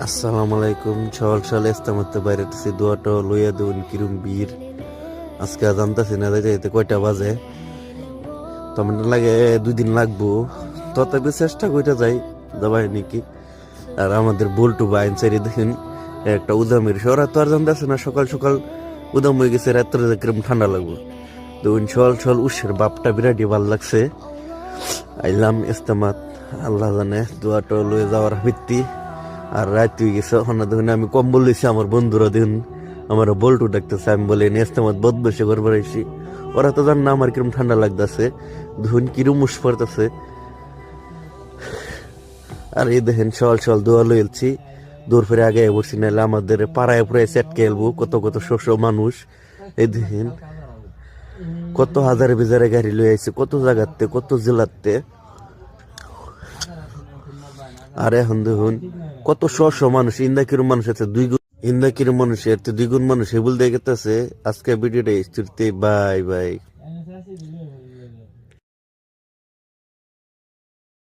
আসসালামু আলাইকুম। সকাল সকাল ইস্তেমাতে বাইরেতেছি, দোয়াটা লইয়া দেউন কিরম বীর। আজকে জানতেছি না যাইতে যাইতে কয়টা বাজে। তো আমার লাগে 2 দিন লাগবো, তথাপি চেষ্টা কইরা যাই যাবাই নাকি। আর আমাদের বল্টু বাইন সাইডে দেখেন একটা উদামের ওরা তো আর জানতেছে না সকাল সকাল উদাম হয়ে গেছে, রাত্রে যে কিরম ঠান্ডা লাগবো। তো সকাল সকাল উষের বাপটা বিরাটই ভাল লাগছে। আইলাম ইস্তেমাত, আল্লাহ জানে দোয়াটা লয়ে যাওয়ার ভিত্তি। আর রাত হয়ে গেছে, ওখানে দেখুন আমি কম্বল দিছি, আমার বন্ধুরা দেখুন আমার বল্টু ডাকতেছে। আমি বলি নেস্তামাত বদ বসে করবার আইসি, ওরা তো জান না আমার কিরম ঠান্ডা লাগতেছে, দেখুন কিরম উস পড়তেছে। আর এই দেখেন সকাল সকাল দোয়া লইলছি, দূর ফিরে আগে বসছি, নাহলে আমাদের পাড়ায় পুরাই সেটকে এলবো কত কত শস্য মানুষ। এই দেখেন কত হাজারে বিজারে গাড়ি লই আইছে, কত জায়গাতে কত জেলাতে। আর এখন দেখুন কত শস্য মানুষ, ইন্দা কিরম মানুষ আছে, ইন্দা কিরম মানুষ এর তো 2 গুণ মানুষ হেবুল দিয়ে গেতেছে। আজকে ভিডিওটা স্থিরতে, বাই বাই।